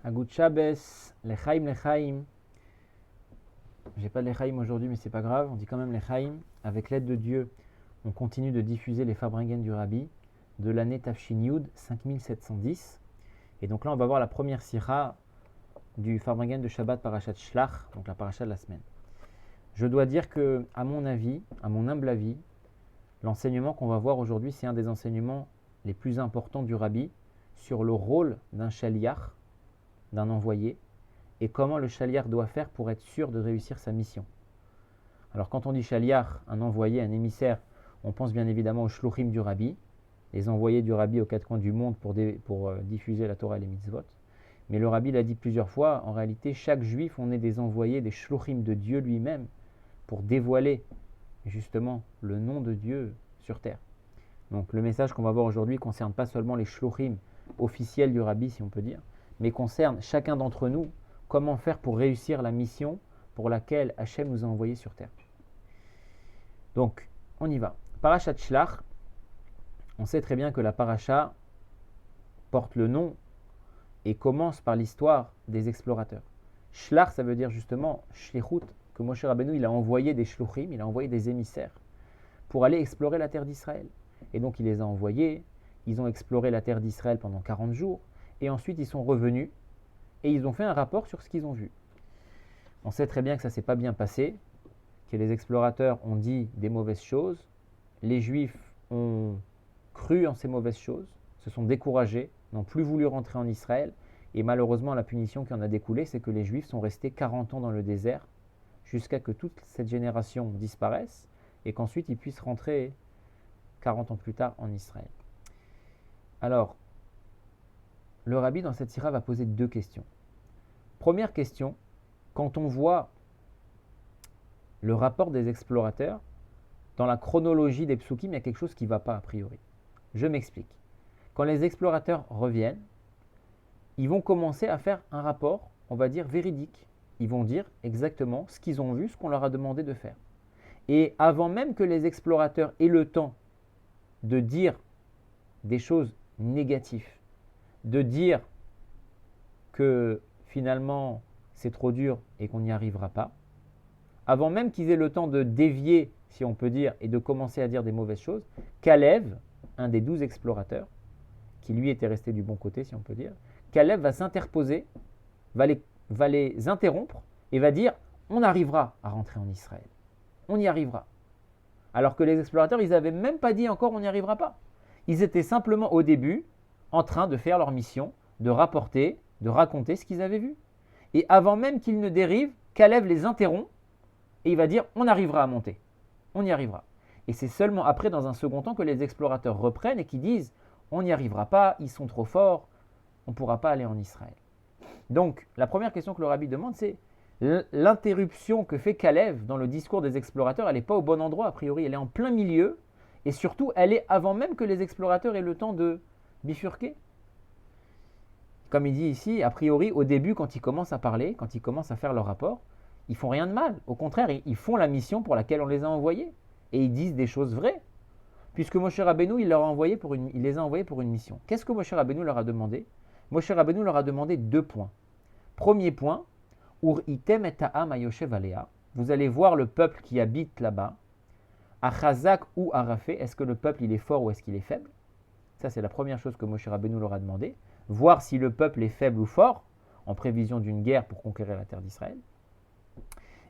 Agut Shabbos, Lechaim, Lechaim. J'ai pas de Lechaim aujourd'hui, mais c'est pas grave, on dit quand même Lechaim. Avec l'aide de Dieu, on continue de diffuser les Farbringen du Rabbi de l'année Tafshin Yud 5710. Et donc là, on va voir la première sira du Farbringen de Shabbat Parashat Shlach, donc la paracha de la semaine. Je dois dire que, à mon avis, à mon humble avis, l'enseignement qu'on va voir aujourd'hui, c'est un des enseignements les plus importants du Rabbi sur le rôle d'un shaliach, d'un envoyé, et comment le shaliach doit faire pour être sûr de réussir sa mission. Alors quand on dit shaliach, un envoyé, un émissaire, on pense bien évidemment aux shluchim du Rabbi, les envoyés du Rabbi aux quatre coins du monde pour diffuser la Torah et les mitzvot. Mais le Rabbi l'a dit plusieurs fois, en réalité, chaque juif, on est des envoyés, des shluchim de Dieu lui-même, pour dévoiler justement le nom de Dieu sur terre. Donc le message qu'on va voir aujourd'hui ne concerne pas seulement les shluchim officiels du Rabbi, si on peut dire, mais concerne chacun d'entre nous, comment faire pour réussir la mission pour laquelle Hachem nous a envoyés sur terre. Donc, on y va. Parashat Shlach, on sait très bien que la paracha porte le nom et commence par l'histoire des explorateurs. Shlach, ça veut dire justement shlichut, que Moshe Rabbeinu, il a envoyé des shluchim, il a envoyé des émissaires pour aller explorer la terre d'Israël. Et donc il les a envoyés, ils ont exploré la terre d'Israël pendant 40 jours, et ensuite ils sont revenus, et ils ont fait un rapport sur ce qu'ils ont vu. On sait très bien que ça ne s'est pas bien passé, que les explorateurs ont dit des mauvaises choses, les Juifs ont cru en ces mauvaises choses, se sont découragés, n'ont plus voulu rentrer en Israël, et malheureusement la punition qui en a découlé, c'est que les Juifs sont restés 40 ans dans le désert, jusqu'à que toute cette génération disparaisse, et qu'ensuite ils puissent rentrer 40 ans plus tard en Israël. Alors, le Rabbi dans cette sira va poser deux questions. Première question, quand on voit le rapport des explorateurs, dans la chronologie des psukim, il y a quelque chose qui ne va pas a priori. Je m'explique. Quand les explorateurs reviennent, ils vont commencer à faire un rapport, on va dire, véridique. Ils vont dire exactement ce qu'ils ont vu, ce qu'on leur a demandé de faire. Et avant même que les explorateurs aient le temps de dire des choses négatives, de dire que finalement c'est trop dur et qu'on n'y arrivera pas, avant même qu'ils aient le temps de dévier, si on peut dire, et de commencer à dire des mauvaises choses, Kalev, un des 12 explorateurs, qui lui était resté du bon côté, si on peut dire, Kalev va s'interposer, va les interrompre et va dire « on arrivera à rentrer en Israël, on y arrivera ». Alors que les explorateurs, ils n'avaient même pas dit encore « on n'y arrivera pas ». Ils étaient simplement au début en train de faire leur mission, de rapporter, de raconter ce qu'ils avaient vu. Et avant même qu'ils ne dérivent, Kalev les interrompt et il va dire on arrivera à monter, on y arrivera. Et c'est seulement après, dans un second temps, que les explorateurs reprennent et qui disent on n'y arrivera pas, ils sont trop forts, on ne pourra pas aller en Israël. Donc la première question que le Rabbi demande, c'est l'interruption que fait Kalev dans le discours des explorateurs, elle n'est pas au bon endroit a priori, elle est en plein milieu, et surtout elle est avant même que les explorateurs aient le temps de bifurquer. Comme il dit ici, a priori au début quand ils commencent à parler, quand ils commencent à faire leur rapport, ils font rien de mal, au contraire ils font la mission pour laquelle on les a envoyés, et ils disent des choses vraies, puisque Moshe Rabbeinu il les a envoyés pour une mission. Qu'est-ce que Moshe Rabbeinu leur a demandé? Moshe Rabbeinu leur a demandé 2 points. Premier point, Ur item et ha'am hayoshev alea. Vous allez voir le peuple qui habite là-bas. Achazak ou arafé. Est-ce que le peuple il est fort ou est-ce qu'il est faible? Ça c'est la première chose que Moshe Rabbeinu leur a demandé. Voir si le peuple est faible ou fort, en prévision d'une guerre pour conquérir la terre d'Israël.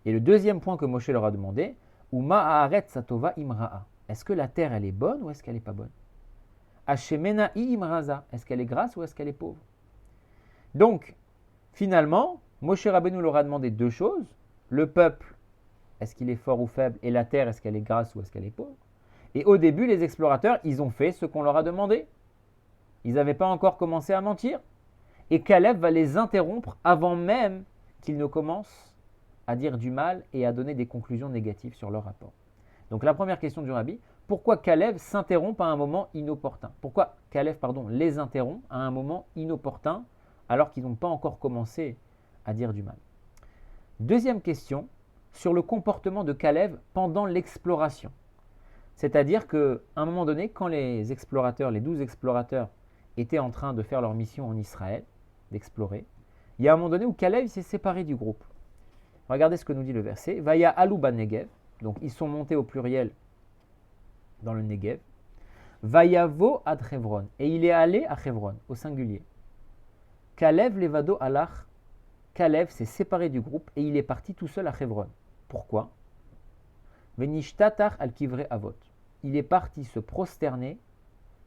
Et le deuxième point que Moshe leur a demandé, Uma haaret satova imra'a. Est-ce que la terre elle est bonne ou est-ce qu'elle n'est pas bonne? Hashemena imraza. Est-ce qu'elle est grasse ou est-ce qu'elle est pauvre? Donc, finalement, Moshe Rabbeinu leur a demandé 2 choses. Le peuple, est-ce qu'il est fort ou faible? Et la terre, est-ce qu'elle est grasse ou est-ce qu'elle est pauvre? Et au début, les explorateurs, ils ont fait ce qu'on leur a demandé. Ils n'avaient pas encore commencé à mentir. Et Caleb va les interrompre avant même qu'ils ne commencent à dire du mal et à donner des conclusions négatives sur leur rapport. Donc la première question du Rabbi, pourquoi Caleb s'interrompt à un moment inopportun? Pourquoi Caleb les interrompt à un moment inopportun alors qu'ils n'ont pas encore commencé à dire du mal? Deuxième question, sur le comportement de Caleb pendant l'exploration. C'est-à-dire qu'à un moment donné, quand les explorateurs, les 12 explorateurs, étaient en train de faire leur mission en Israël, d'explorer, Il y a un moment donné où Kalev s'est séparé du groupe. Regardez ce que nous dit le verset. Vaya aluba Negev. Donc ils sont montés au pluriel dans le Negev. Vayavo ad Chevron. Et il est allé à Chevron, au singulier. Kalev levado alach. Kalev s'est séparé du groupe et il est parti tout seul à Chevron. Pourquoi? Venishtatach al kivre avot. Il est parti se prosterner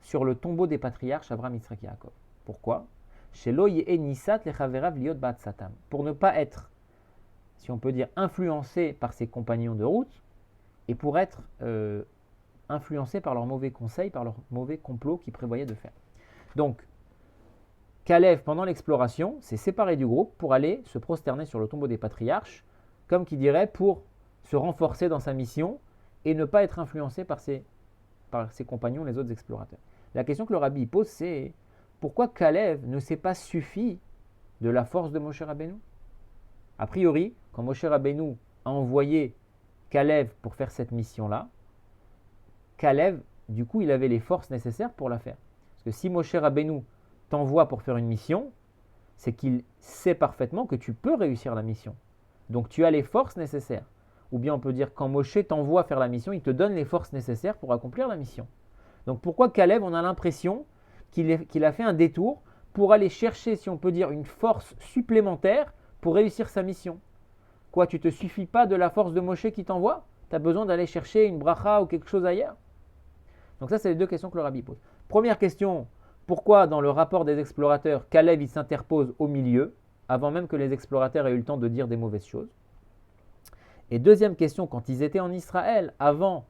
sur le tombeau des patriarches Abraham, Yitzhak et Yaakov. Pourquoi? Shelo ye'e nisat lechaverav liot ba'at satam. Pour ne pas être, si on peut dire, influencé par ses compagnons de route et pour être influencé par leurs mauvais conseils, par leurs mauvais complots qu'ils prévoyaient de faire. Donc, Kalev, pendant l'exploration, s'est séparé du groupe pour aller se prosterner sur le tombeau des patriarches, comme qui dirait pour se renforcer dans sa mission et ne pas être influencé par ses compagnons, les autres explorateurs. La question que le rabbi pose, c'est pourquoi Kalev ne s'est pas suffi de la force de Moshe Rabbeinu? A priori, quand Moshe Rabbeinu a envoyé Kalev pour faire cette mission-là, Kalev, du coup, il avait les forces nécessaires pour la faire. Parce que si Moshe Rabbeinu t'envoie pour faire une mission, c'est qu'il sait parfaitement que tu peux réussir la mission. Donc tu as les forces nécessaires. Ou bien on peut dire quand Moshe t'envoie faire la mission, il te donne les forces nécessaires pour accomplir la mission. Donc pourquoi Kalev, on a l'impression qu'il a fait un détour pour aller chercher, si on peut dire, une force supplémentaire pour réussir sa mission? Quoi, tu ne te suffis pas de la force de Moshe qui t'envoie? Tu as besoin d'aller chercher une bracha ou quelque chose ailleurs? Donc ça, c'est les deux questions que le rabbi pose. Première question, pourquoi dans le rapport des explorateurs, Kalev il s'interpose au milieu, avant même que les explorateurs aient eu le temps de dire des mauvaises choses? Et deuxième question, quand ils étaient en Israël, avant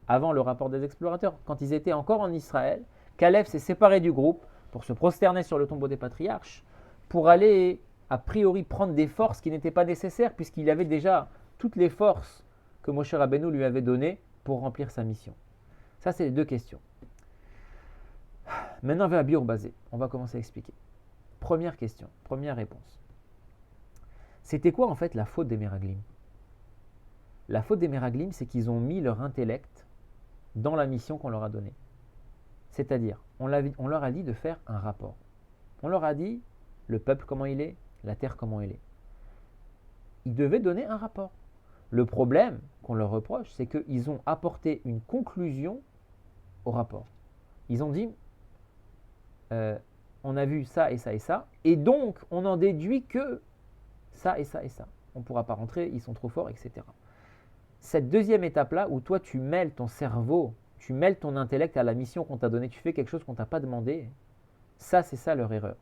le rapport des explorateurs, quand ils étaient encore en Israël, Kalev s'est séparé du groupe pour se prosterner sur le tombeau des patriarches, pour aller a priori prendre des forces qui n'étaient pas nécessaires, puisqu'il avait déjà toutes les forces que Moshe Rabbeinu lui avait données pour remplir sa mission. Ça, c'est les deux questions. Maintenant, vers Biur Basé, on va commencer à expliquer. Première question, première réponse. C'était quoi en fait la faute des Meraglim? La faute des Meraglim, c'est qu'ils ont mis leur intellect dans la mission qu'on leur a donnée. C'est-à-dire, on leur a dit de faire un rapport. On leur a dit le peuple comment il est, la terre comment elle est. Ils devaient donner un rapport. Le problème qu'on leur reproche, c'est qu'ils ont apporté une conclusion au rapport. Ils ont dit, on a vu ça et ça et ça, et donc on en déduit que ça et ça et ça. On ne pourra pas rentrer, ils sont trop forts, etc. Cette deuxième étape-là, où toi tu mêles ton cerveau, tu mêles ton intellect à la mission qu'on t'a donnée, tu fais quelque chose qu'on ne t'a pas demandé, ça c'est ça leur erreur.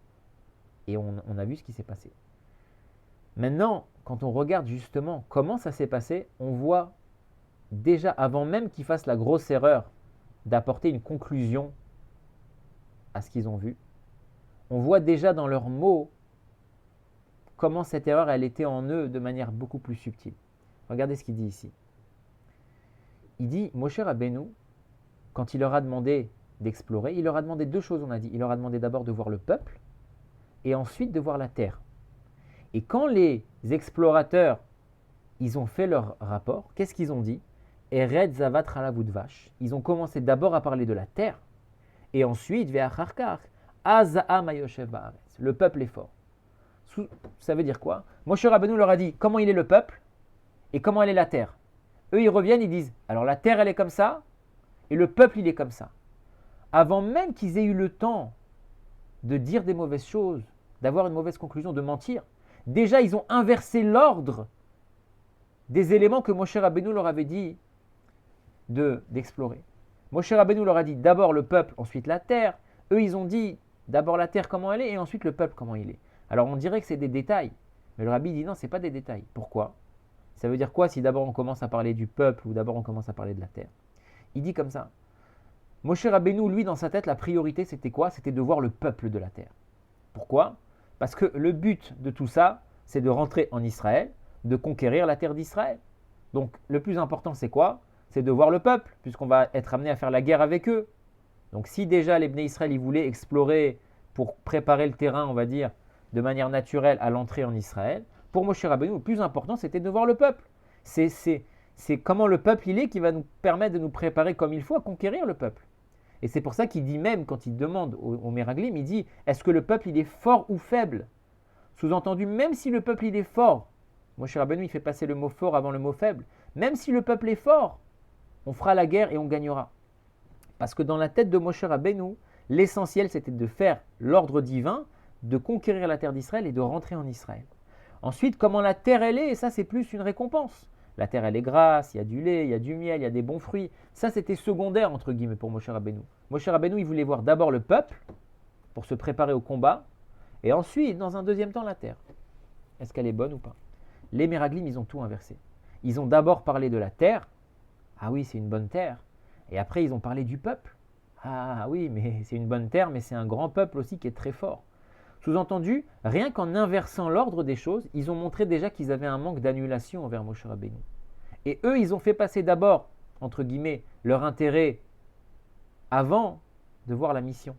Et on a vu ce qui s'est passé. Maintenant, quand on regarde justement comment ça s'est passé, on voit déjà, avant même qu'ils fassent la grosse erreur d'apporter une conclusion à ce qu'ils ont vu, on voit déjà dans leurs mots comment cette erreur, elle était en eux de manière beaucoup plus subtile. Regardez ce qu'il dit ici. Il dit, Moshe Rabbeinu, quand il leur a demandé d'explorer, il leur a demandé deux choses, on a dit. Il leur a demandé d'abord de voir le peuple et ensuite de voir la terre. Et quand les explorateurs, ils ont fait leur rapport, qu'est-ce qu'ils ont dit? Eretz zavat chalav udvash. Ils ont commencé d'abord à parler de la terre et ensuite, ve'acharkar, aza'am hayoshev ba'aretz. Le peuple est fort. Ça veut dire quoi? Moshe Rabbeinu leur a dit comment il est le peuple et comment elle est la terre. Eux, ils reviennent, ils disent, alors la terre, elle est comme ça, et le peuple, il est comme ça. Avant même qu'ils aient eu le temps de dire des mauvaises choses, d'avoir une mauvaise conclusion, de mentir, déjà, ils ont inversé l'ordre des éléments que Moshe Rabbeinu leur avait dit d'explorer. Moshe Rabbeinu leur a dit d'abord le peuple, ensuite la terre. Eux, ils ont dit d'abord la terre, comment elle est, et ensuite le peuple, comment il est. Alors, on dirait que c'est des détails, mais le rabbi dit non, ce n'est pas des détails. Pourquoi? Ça veut dire quoi si d'abord on commence à parler du peuple ou d'abord on commence à parler de la terre? Il dit comme ça. Moshe Rabbeinu, lui, dans sa tête, la priorité, c'était quoi? C'était de voir le peuple de la terre. Pourquoi? Parce que le but de tout ça, c'est de rentrer en Israël, de conquérir la terre d'Israël. Donc, le plus important, c'est quoi? C'est de voir le peuple, puisqu'on va être amené à faire la guerre avec eux. Donc, si déjà les Bnei Israël, ils voulaient explorer pour préparer le terrain, on va dire, de manière naturelle à l'entrée en Israël, pour Moshe Rabbeinu, le plus important, c'était de voir le peuple. C'est comment le peuple il est qui va nous permettre de nous préparer comme il faut à conquérir le peuple. Et c'est pour ça qu'il dit même, quand il demande aux Meraglim, il dit, est-ce que le peuple il est fort ou faible? Sous-entendu, même si le peuple il est fort, Moshe Rabbeinu il fait passer le mot fort avant le mot faible, même si le peuple est fort, on fera la guerre et on gagnera. Parce que dans la tête de Moshe Rabbeinu, l'essentiel c'était de faire l'ordre divin, de conquérir la terre d'Israël et de rentrer en Israël. Ensuite, comment la terre elle est, ça c'est plus une récompense. La terre elle est grasse, il y a du lait, il y a du miel, il y a des bons fruits. Ça c'était secondaire entre guillemets pour Moshe Rabbeinu. Moshe Rabbeinu il voulait voir d'abord le peuple pour se préparer au combat et ensuite dans un deuxième temps la terre. Est-ce qu'elle est bonne ou pas? Les Meraglim ils ont tout inversé. Ils ont d'abord parlé de la terre. Ah oui c'est une bonne terre. Et après ils ont parlé du peuple. Ah oui mais c'est une bonne terre mais c'est un grand peuple aussi qui est très fort. Sous-entendu, rien qu'en inversant l'ordre des choses, ils ont montré déjà qu'ils avaient un manque d'annulation envers Moshe Rabbeinu. Et eux, ils ont fait passer d'abord, entre guillemets, leur intérêt avant de voir la mission.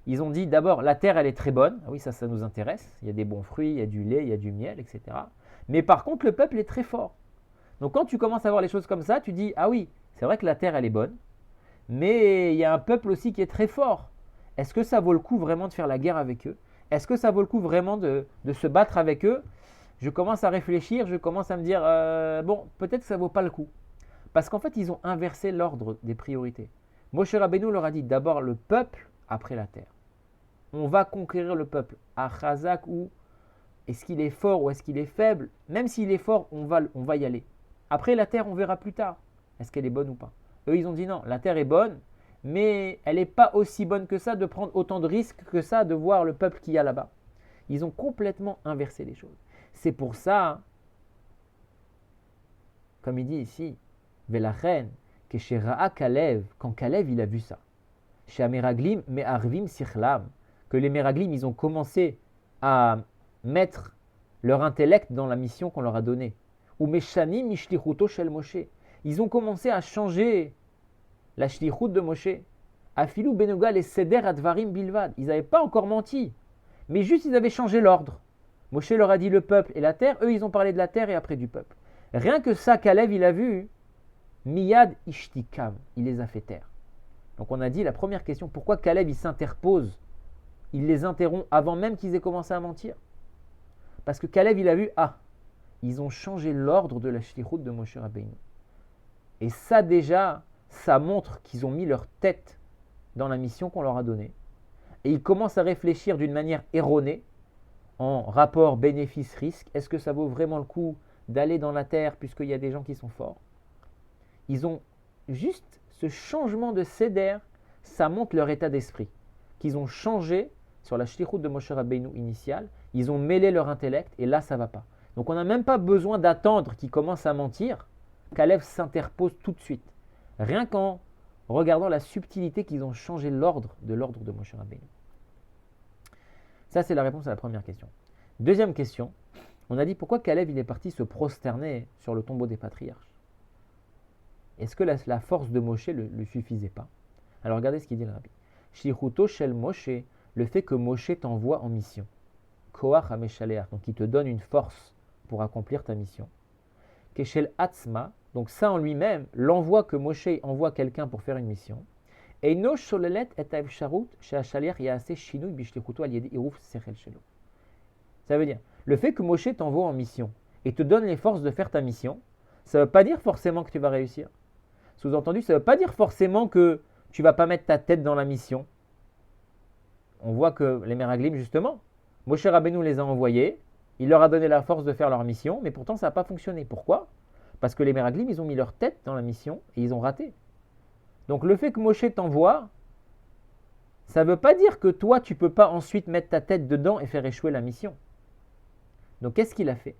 Ils ont dit d'abord, la terre, elle est très bonne. Ah oui, ça nous intéresse. Il y a des bons fruits, il y a du lait, il y a du miel, etc. Mais par contre, le peuple est très fort. Donc quand tu commences à voir les choses comme ça, tu dis, ah oui, c'est vrai que la terre, elle est bonne. Mais il y a un peuple aussi qui est très fort. Est-ce que ça vaut le coup vraiment de faire la guerre avec eux? Est-ce que ça vaut le coup vraiment de se battre avec eux? Je commence à réfléchir, je commence à me dire, bon, peut-être que ça ne vaut pas le coup. Parce qu'en fait, ils ont inversé l'ordre des priorités. Moshe Rabbeinu leur a dit d'abord le peuple, après la terre. On va conquérir le peuple. À Chazak, ou est-ce qu'il est fort ou est-ce qu'il est faible? Même s'il est fort, on va y aller. Après la terre, on verra plus tard. Est-ce qu'elle est bonne ou pas? Eux, ils ont dit non, la terre est bonne. Mais elle n'est pas aussi bonne que ça de prendre autant de risques que ça de voir le peuple qu'il y a là-bas. Ils ont complètement inversé les choses. C'est pour ça, comme il dit ici, Velachen, que chez Ra'a Kalev, quand Kalev il a vu ça, chez Ameraglim, mais Arvim Sichlam, que les Meraglim ils ont commencé à mettre leur intellect dans la mission qu'on leur a donnée. Ou Meshani Mishlichuto Shel Moshe. Ils ont commencé à changer la shlichut de Moshe. Afilou Benogal et Seder Advarim Bilvad. Ils n'avaient pas encore menti, mais juste ils avaient changé l'ordre. Moshe leur a dit le peuple et la terre, eux ils ont parlé de la terre et après du peuple. Rien que ça, Kalev il a vu, Miyad Ishtikam, il les a fait taire. Donc on a dit la première question, pourquoi Kalev il s'interpose? Il les interrompt avant même qu'ils aient commencé à mentir. Parce que Kalev il a vu, ils ont changé l'ordre de la shlichut de Moshe Rabbeinu. Et ça déjà, ça montre qu'ils ont mis leur tête dans la mission qu'on leur a donnée. Et ils commencent à réfléchir d'une manière erronée, en rapport bénéfice-risque. Est-ce que ça vaut vraiment le coup d'aller dans la terre puisqu'il y a des gens qui sont forts? Ils ont juste ce changement de seder, ça montre leur état d'esprit. Qu'ils ont changé sur la shlichut de Moshe Rabbeinu initiale, ils ont mêlé leur intellect et là ça ne va pas. Donc on n'a même pas besoin d'attendre qu'ils commencent à mentir. Kalev s'interpose tout de suite. Rien qu'en regardant la subtilité qu'ils ont changé l'ordre de Moshe Rabbeinu. Ça, c'est la réponse à la première question. Deuxième question, on a dit pourquoi Kalev il est parti se prosterner sur le tombeau des patriarches. Est-ce que la force de Moshe ne lui suffisait pas? Alors regardez ce qu'il dit le rabbi. Shlichuto shel Moshe, le fait que Moshe t'envoie en mission. Koach hameshaleach, donc il te donne une force pour accomplir ta mission. Keshel atzma, donc ça en lui-même, l'envoi que Moshe envoie quelqu'un pour faire une mission. Et no sholelet et avsharut she'ashaliach yaaseh shinui bishlichuto al yedi iruf sechel shelo. Ça veut dire, le fait que Moshe t'envoie en mission et te donne les forces de faire ta mission, ça ne veut pas dire forcément que tu vas réussir. Sous-entendu, ça ne veut pas dire forcément que tu ne vas pas mettre ta tête dans la mission. On voit que les Meraglim, justement, Moshe Rabbeinu les a envoyés, il leur a donné la force de faire leur mission, mais pourtant ça n'a pas fonctionné. Pourquoi? Parce que les Meraglim, ils ont mis leur tête dans la mission et ils ont raté. Donc le fait que Moshe t'envoie, ça ne veut pas dire que toi, tu ne peux pas ensuite mettre ta tête dedans et faire échouer la mission. Donc qu'est-ce qu'il a fait?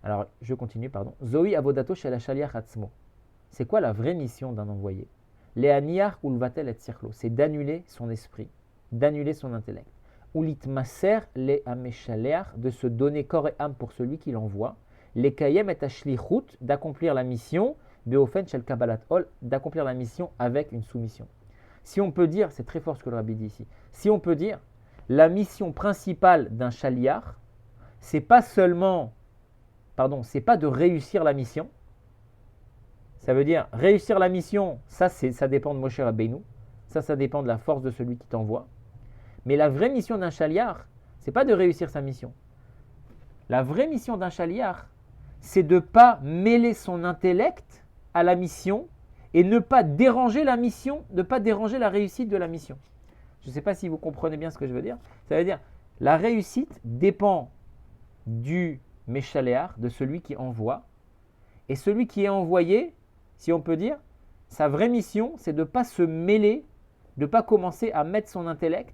Alors je continue, pardon. Zoï avodato shel shaliach atzmo. C'est quoi la vraie mission d'un envoyé? Le'aniach ulvatel et tzirklo. C'est d'annuler son esprit, d'annuler son intellect. Ulitmaser le ameshaleach, de se donner corps et âme pour celui qui l'envoie. Les kayem et ashlichut, d'accomplir la mission. Beofen shel kabbalat ol, d'accomplir la mission avec une soumission. Si on peut dire, c'est très fort ce que le rabbi dit ici, si on peut dire, la mission principale d'un shaliach, c'est pas seulement, c'est pas de réussir la mission. Ça veut dire, réussir la mission, ça dépend de Moshe Rabbeinu, ça dépend de la force de celui qui t'envoie. Mais la vraie mission d'un shaliach, c'est pas de réussir sa mission. La vraie mission d'un chaliar, c'est de ne pas mêler son intellect à la mission et ne pas déranger la mission, ne pas déranger la réussite de la mission. Je ne sais pas si vous comprenez bien ce que je veux dire. Ça veut dire, la réussite dépend du méchaléar, de celui qui envoie. Et celui qui est envoyé, si on peut dire, sa vraie mission, c'est de ne pas se mêler, de ne pas commencer à mettre son intellect.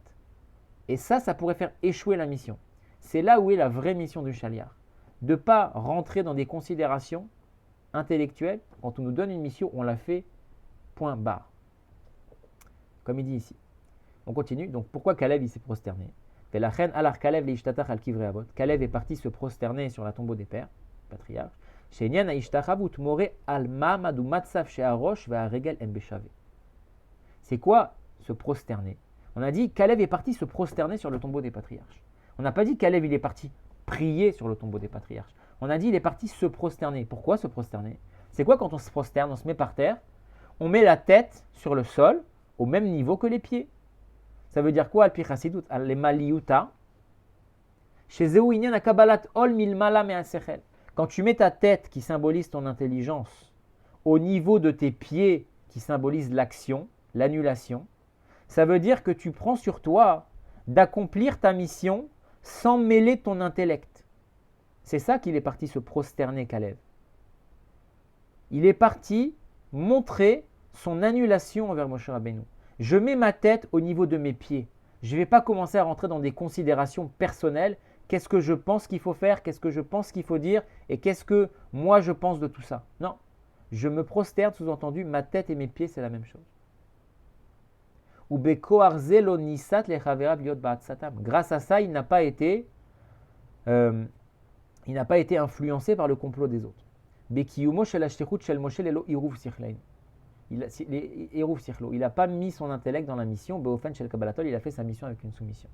Et ça pourrait faire échouer la mission. C'est là où est la vraie mission du chaliar. De ne pas rentrer dans des considérations intellectuelles. Quand on nous donne une mission, on la fait point barre. Comme il dit ici. On continue. Donc pourquoi Kalev il s'est prosterné? Kalev est parti se prosterner sur la tombeau des pères, patriarches. C'est quoi se prosterner? On a dit Kalev est parti se prosterner sur le tombeau des patriarches. On n'a pas dit Kalev il est parti prier sur le tombeau des patriarches. On a dit il est parti se prosterner. Pourquoi se prosterner? C'est quoi quand on se prosterne? On se met par terre, on met la tête sur le sol au même niveau que les pieds. Ça veut dire quoi? Al-pi chasidut, al-maliuta. Chez Zéouinyan akabalat ol milmala me'asechel. Quand tu mets ta tête qui symbolise ton intelligence au niveau de tes pieds qui symbolisent l'action, l'annulation, ça veut dire que tu prends sur toi d'accomplir ta mission sans mêler ton intellect. C'est ça qu'il est parti se prosterner, Kalev. Il est parti montrer son annulation envers Moshe Rabbeinu. Je mets ma tête au niveau de mes pieds. Je ne vais pas commencer à rentrer dans des considérations personnelles. Qu'est-ce que je pense qu'il faut faire? Qu'est-ce que je pense qu'il faut dire? Et qu'est-ce que moi je pense de tout ça? Non. Je me prosterne, sous-entendu, ma tête et mes pieds, c'est la même chose. Grâce à ça, il n'a pas été influencé par le complot des autres. Il n'a pas mis son intellect dans la mission. Il a fait sa mission avec une soumission.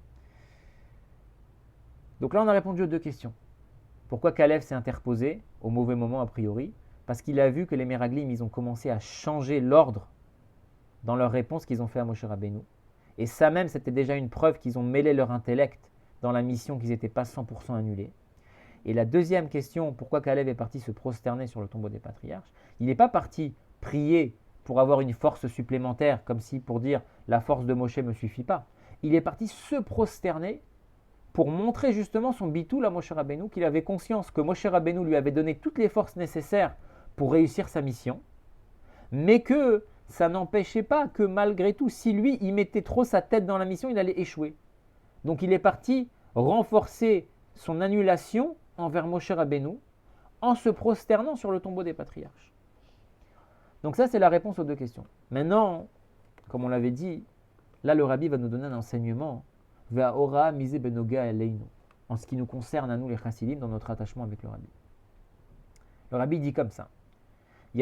Donc là, on a répondu aux deux questions. Pourquoi Kalev s'est interposé au mauvais moment a priori? Parce qu'il a vu que les Meraglim, ils ont commencé à changer l'ordre dans leur réponse qu'ils ont fait à Moshe Rabbeinu. Et ça même, c'était déjà une preuve qu'ils ont mêlé leur intellect dans la mission, qu'ils n'étaient pas 100% annulés. Et la deuxième question, pourquoi Kalev est parti se prosterner sur le tombeau des patriarches? Il n'est pas parti prier pour avoir une force supplémentaire, comme si pour dire la force de Moshe ne me suffit pas. Il est parti se prosterner pour montrer justement son bitoul à Moshe Rabbeinu, qu'il avait conscience que Moshe Rabbeinu lui avait donné toutes les forces nécessaires pour réussir sa mission, mais que ça n'empêchait pas que malgré tout, si lui, il mettait trop sa tête dans la mission, il allait échouer. Donc il est parti renforcer son annulation envers Moshe Rabbeinu en se prosternant sur le tombeau des patriarches. Donc ça, c'est la réponse aux deux questions. Maintenant, comme on l'avait dit, là le Rabbi va nous donner un enseignement Ve'aora mise benoga eleinu, en ce qui nous concerne à nous les chassidim dans notre attachement avec le Rabbi. Le Rabbi dit comme ça.